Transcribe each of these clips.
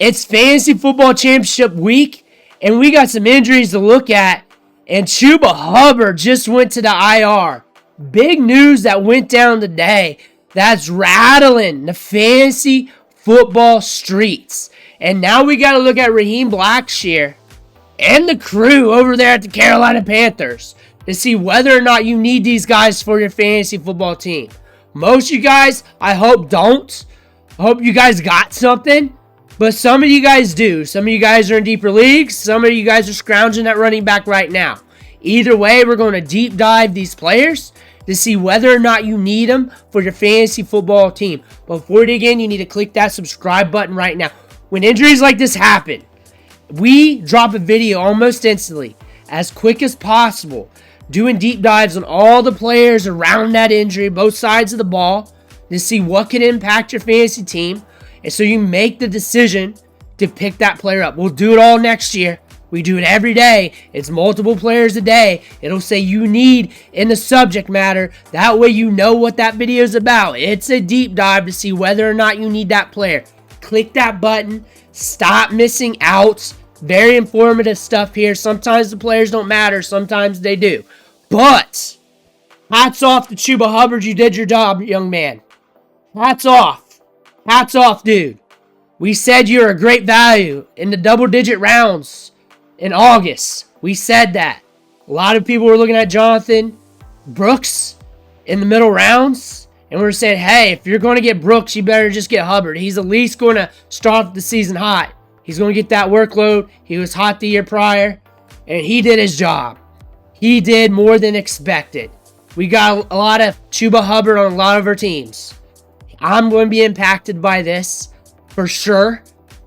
It's Fantasy Football Championship week, and we got some injuries to look at. And Chuba Hubbard just went to the IR. Big news that went down today that's rattling the fantasy football streets. And now we got to look at Raheem Blackshear and the crew over there at the Carolina Panthers to see whether or not you need these guys for your fantasy football team. Most of you guys, I hope, don't. I hope you guys got something. But some of you guys do. Some of you guys are in deeper leagues. Some of you guys are scrounging at running back right now. Either way, we're going to deep dive these players to see whether or not you need them for your fantasy football team. Before we dig in, you need to click that subscribe button right now. When injuries like this happen, we drop a video almost instantly, as quick as possible, doing deep dives on all the players around that injury, both sides of the ball, to see what can impact your fantasy team. And so you make the decision to pick that player up. We'll do it all next year. We do it every day. It's multiple players a day. It'll say you need in the subject matter. That way you know what that video is about. It's a deep dive to see whether or not you need that player. Click that button. Stop missing out. Very informative stuff here. Sometimes the players don't matter. Sometimes they do. But hats off to Chuba Hubbard. You did your job, young man. Hats off. Hats off, dude. We said you're a great value in the double-digit rounds in August. We said that. A lot of people were looking at Jonathan Brooks in the middle rounds, and we were saying, hey, if you're going to get Brooks, you better just get Hubbard. He's at least going to start the season hot. He's going to get that workload. He was hot the year prior, and he did his job. He did more than expected. We got a lot of Chuba Hubbard on a lot of our teams. I'm going to be impacted by this for sure.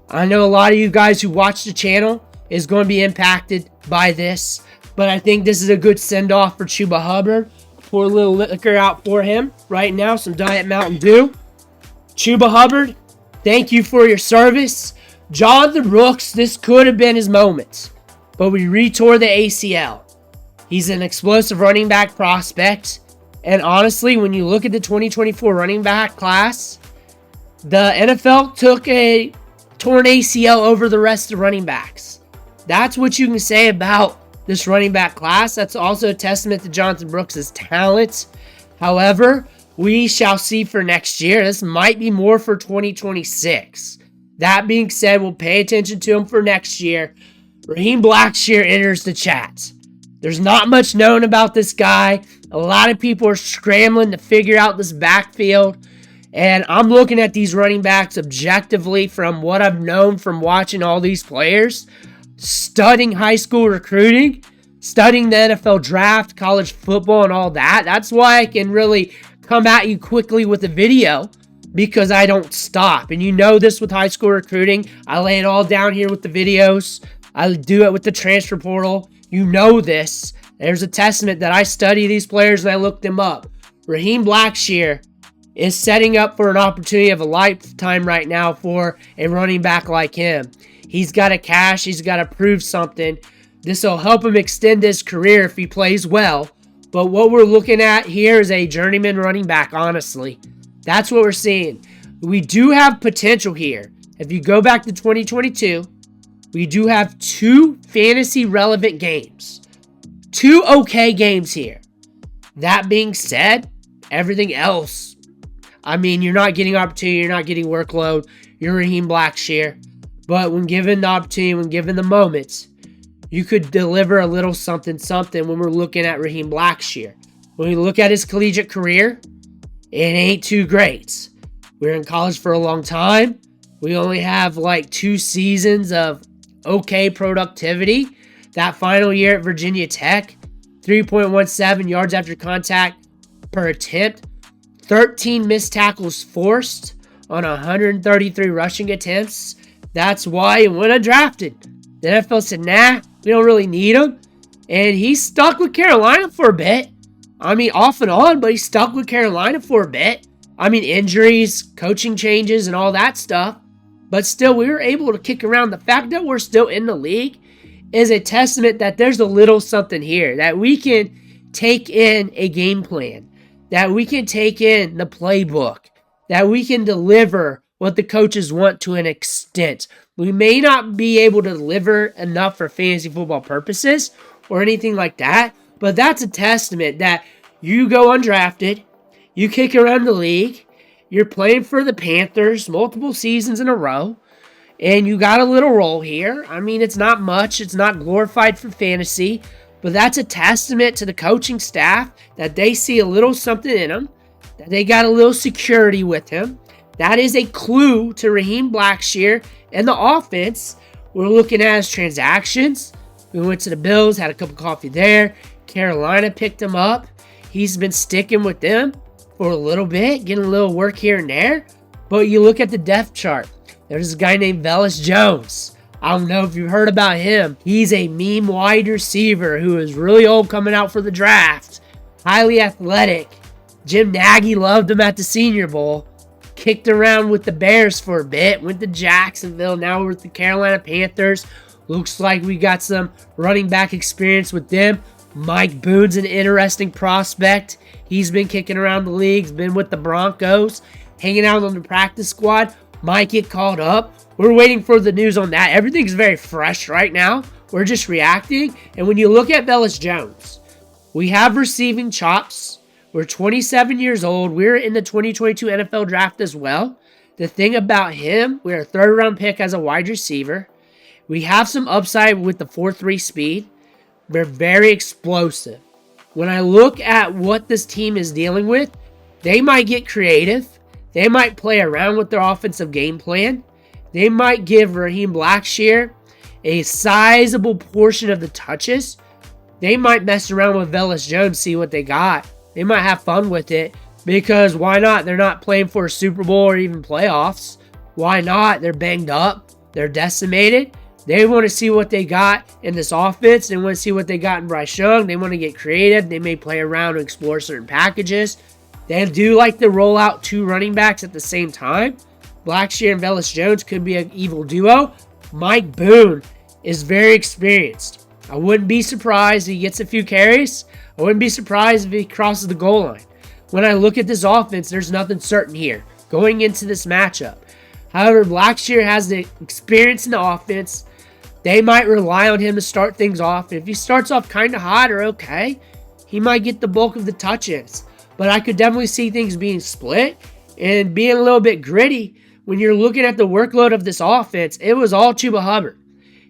I know a lot of you guys who watch the channel is going to be impacted by this. But I think this is a good send-off for Chuba Hubbard. Pour a little liquor out for him right now. Some Diet Mountain Dew. Chuba Hubbard, thank you for your service. Jonathan Brooks, this could have been his moment. But we retore the ACL. He's an explosive running back prospect. And honestly, when you look at the 2024 running back class, the NFL took a torn ACL over the rest of the running backs. That's what you can say about this running back class. That's also a testament to Jonathan Brooks' talent. However, we shall see for next year. This might be more for 2026. That being said, we'll pay attention to him for next year. Raheem Blackshear enters the chat. There's not much known about this guy. A lot of people are scrambling to figure out this backfield. And I'm looking at these running backs objectively from what I've known from watching all these players, studying high school recruiting, studying the NFL draft, college football, and all that. That's why I can really come at you quickly with a video, because I don't stop. And you know this with high school recruiting. I lay it all down here with the videos. I do it with the transfer portal. You know this. There's a testament that I study these players and I look them up. Raheem Blackshear is setting up for an opportunity of a lifetime right now for a running back like him. He's got to cash. He's got to prove something. This will help him extend his career if he plays well. But what we're looking at here is a journeyman running back, honestly. That's what we're seeing. We do have potential here. If you go back to 2022, we do have 2 fantasy relevant games. 2 okay games here. That being said, everything else, I mean, you're not getting opportunity, you're not getting workload, you're Raheem Blackshear. But when given the opportunity, when given the moments, you could deliver a little something when we're looking at Raheem Blackshear. When we look at his collegiate career, it ain't too great. We're in college for a long time. We only have like 2 seasons of okay productivity. That final year at Virginia Tech, 3.17 yards after contact per attempt, 13 missed tackles forced on 133 rushing attempts. That's why when undrafted, the NFL said, nah, we don't really need him. And he stuck with Carolina for a bit. I mean, off and on, but he stuck with Carolina for a bit. I mean, injuries, coaching changes, and all that stuff. But still, we were able to kick around. The fact that we're still in the league is a testament that there's a little something here, that we can take in a game plan, that we can take in the playbook, that we can deliver what the coaches want to an extent. We may not be able to deliver enough for fantasy football purposes or anything like that, but that's a testament that you go undrafted, you kick around the league, you're playing for the Panthers multiple seasons in a row, and you got a little role here. I mean, it's not much. It's not glorified for fantasy, but that's a testament to the coaching staff that they see a little something in him, that they got a little security with him. That is a clue to Raheem Blackshear and the offense. We're looking at his transactions. We went to the Bills, had a cup of coffee there. Carolina picked him up. He's been sticking with them for a little bit, getting a little work here and there. But you look at the depth chart. There's a guy named Velus Jones. I don't know if you've heard about him. He's a meme wide receiver who is really old coming out for the draft. Highly athletic. Jim Nagy loved him at the Senior Bowl. Kicked around with the Bears for a bit. Went to Jacksonville. Now we're with the Carolina Panthers. Looks like we got some running back experience with them. Mike Boone's an interesting prospect. He's been kicking around the league. He's been with the Broncos. Hanging out on the practice squad. Might get called up. We're waiting for the news on that. Everything's very fresh right now. We're just reacting. And when you look at Velus Jones, we have receiving chops. We're 27 years old. We're in the 2022 NFL draft as well. The thing about him, we're a third-round pick as a wide receiver. We have some upside with the 4.3 speed. We're very explosive. When I look at what this team is dealing with, they might get creative. They might play around with their offensive game plan. They might give Raheem Blackshear a sizable portion of the touches. They might mess around with Velus Jones, see what they got. They might have fun with it because why not? They're not playing for a Super Bowl or even playoffs. Why not? They're banged up. They're decimated. They want to see what they got in this offense. They want to see what they got in Bryce Young. They want to get creative. They may play around and explore certain packages. They do like to roll out two running backs at the same time. Blackshear and Velus Jones could be an evil duo. Mike Boone is very experienced. I wouldn't be surprised if he gets a few carries. I wouldn't be surprised if he crosses the goal line. When I look at this offense, there's nothing certain here going into this matchup. However, Blackshear has the experience in the offense. They might rely on him to start things off. If he starts off kind of hot or okay, he might get the bulk of the touches. But I could definitely see things being split and being a little bit gritty. When you're looking at the workload of this offense, it was all Chuba Hubbard.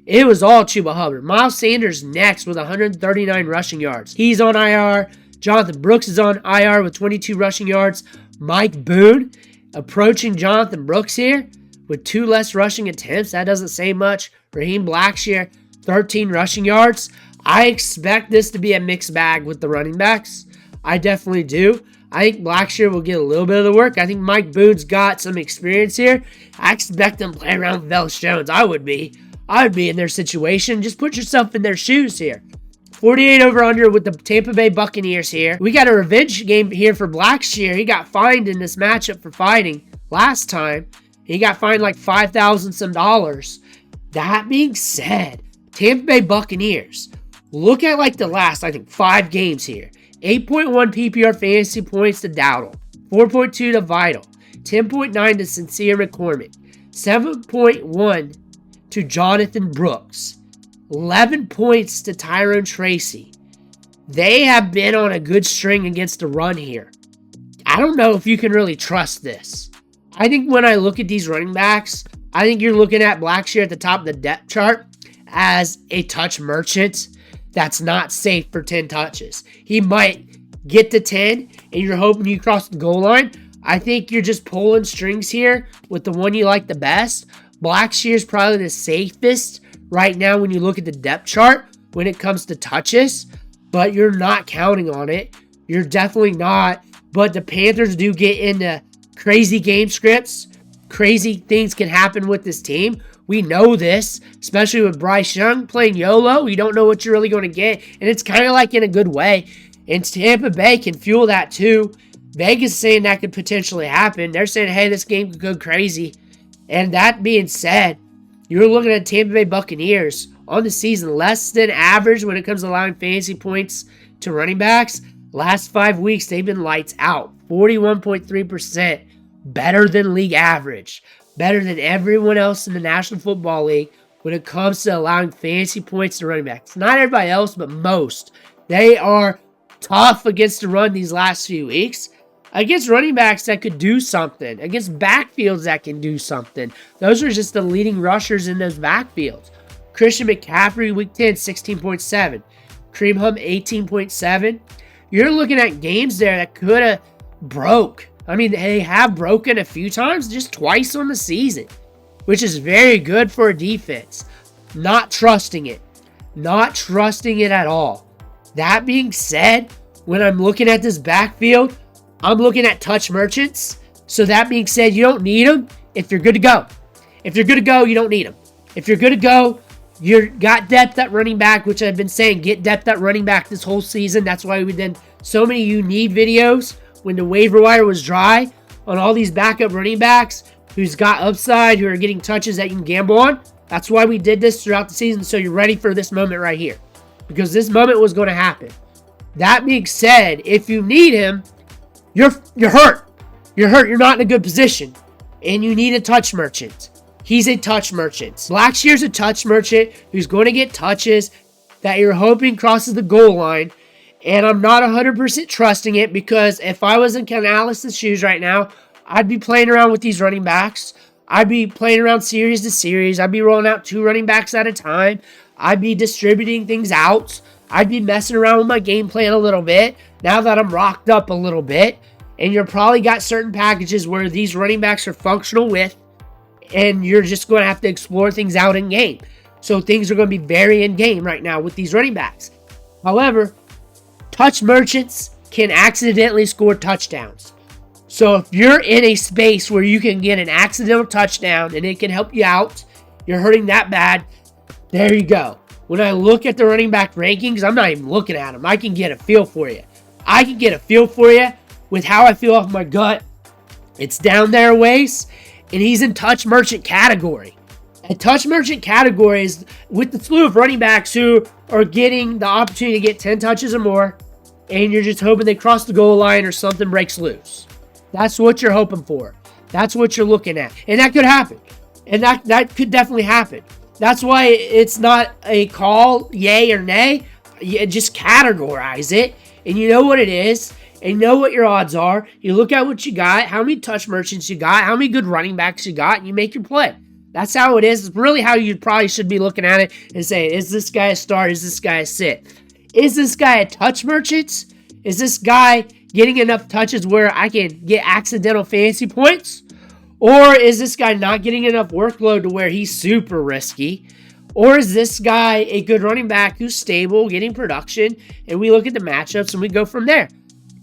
It was all Chuba Hubbard. Miles Sanders next with 139 rushing yards. He's on IR. Jonathan Brooks is on IR with 22 rushing yards. Mike Boone approaching Jonathan Brooks here with 2 less rushing attempts. That doesn't say much. Raheem Blackshear, 13 rushing yards. I expect this to be a mixed bag with the running backs. I definitely do. I think Blackshear will get a little bit of the work. I think Mike Boone's got some experience here. I expect them to play around with Velus Jones. I would be in their situation. Just put yourself in their shoes here. 48 over under with the Tampa Bay Buccaneers here. We got a revenge game here for Blackshear. He got fined in this matchup for fighting last time. He got fined like $5,000 some dollars. That being said, Tampa Bay Buccaneers, look at like the last, I think, 5 games here. 8.1 PPR fantasy points to Dowdle, 4.2 to Vital, 10.9 to Sincere McCormick, 7.1 to Jonathan Brooks, 11 points to Tyrone Tracy. They have been on a good string against the run here. I don't know if you can really trust this. I think when I look at these running backs, I think you're looking at Blackshear at the top of the depth chart as a touch merchant that's not safe for 10 touches. He might get to 10 and you're hoping you cross the goal line. I think you're just pulling strings here with the one you like the best. Blackshear is probably the safest right now when you look at the depth chart when it comes to touches, but you're not counting on it. You're definitely not. But the Panthers do get into crazy game scripts. Crazy things can happen with this team. We know this, especially with Bryce Young playing YOLO. You don't know what you're really going to get, and it's kind of like in a good way. And Tampa Bay can fuel that too. Vegas is saying that could potentially happen. They're saying, hey, this game could go crazy. And that being said, you're looking at Tampa Bay Buccaneers on the season less than average when it comes to allowing fantasy points to running backs. Last 5 weeks, they've been lights out. 41.3%. Better than league average. better than everyone else in the National Football League when it comes to allowing fantasy points to running backs. Not everybody else, but most. They are tough against the run these last few weeks. Against running backs that could do something. Against backfields that can do something. Those are just the leading rushers in those backfields. Christian McCaffrey, week 10, 16.7. Kareem Hunt, 18.7. You're looking at games there that could have broke. I mean, they have broken a few times, just twice on the season, which is very good for a defense. Not trusting it. Not trusting it at all. That being said, when I'm looking at this backfield, I'm looking at touch merchants. So that being said, you don't need them if you're good to go. If you're good to go, you don't need them. If you're good to go, you got depth at running back, which I've been saying, get depth at running back this whole season. That's why we did so many you need videos when the waiver wire was dry on all these backup running backs who's got upside, who are getting touches that you can gamble on. That's why we did this throughout the season, so you're ready for this moment right here. Because this moment was going to happen. That being said, if you need him, you're hurt. You're hurt. You're not in a good position. And you need a touch merchant. He's a touch merchant. Blackshear's a touch merchant who's going to get touches that you're hoping crosses the goal line. And I'm not 100% trusting it because if I was in Canales' shoes right now, I'd be playing around with these running backs. I'd be playing around series to series. I'd be rolling out 2 running backs at a time. I'd be distributing things out. I'd be messing around with my game plan a little bit now that I'm rocked up a little bit. And you're probably got certain packages where these running backs are functional with, and you're just going to have to explore things out in game. So things are going to be very in game right now with these running backs. However, touch merchants can accidentally score touchdowns. So if you're in a space where you can get an accidental touchdown and it can help you out, you're hurting that bad, there you go. When I look at the running back rankings, I'm not even looking at them. I can get a feel for you. I can get a feel for you with how I feel off my gut. It's down there a ways, and he's in touch merchant category. A touch merchant category is with the slew of running backs who are getting the opportunity to get 10 touches or more, and you're just hoping they cross the goal line or something breaks loose. That's what you're hoping for. That's what you're looking at. And that could happen. And that could definitely happen. That's why it's not a call, yay or nay. You just categorize it, and you know what it is, and you know what your odds are. You look at what you got, how many touch merchants you got, how many good running backs you got, and you make your play. That's how it is. It's really how you probably should be looking at it and saying, is this guy a start? Is this guy a sit? Is this guy a touch merchant? Is this guy getting enough touches where I can get accidental fantasy points? Or is this guy not getting enough workload to where he's super risky? Or is this guy a good running back who's stable, getting production, and we look at the matchups and we go from there?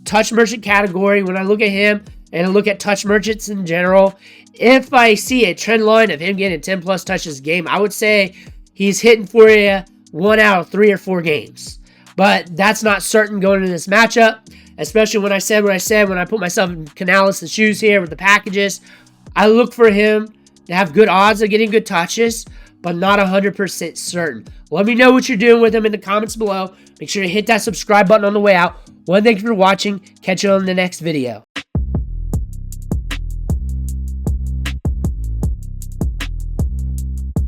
Touch merchant category, when I look at him and I look at touch merchants in general, if I see a trend line of him getting 10 plus touches a game, I would say he's hitting for you 1 out of 3 or 4 games. But that's not certain going into this matchup, especially when I said what I said when I put myself in Canales' shoes here with the packages. I look for him to have good odds of getting good touches, but not 100% certain. Let me know what you're doing with him in the comments below. Make sure to hit that subscribe button on the way out. Thank you for watching. Catch you on the next video.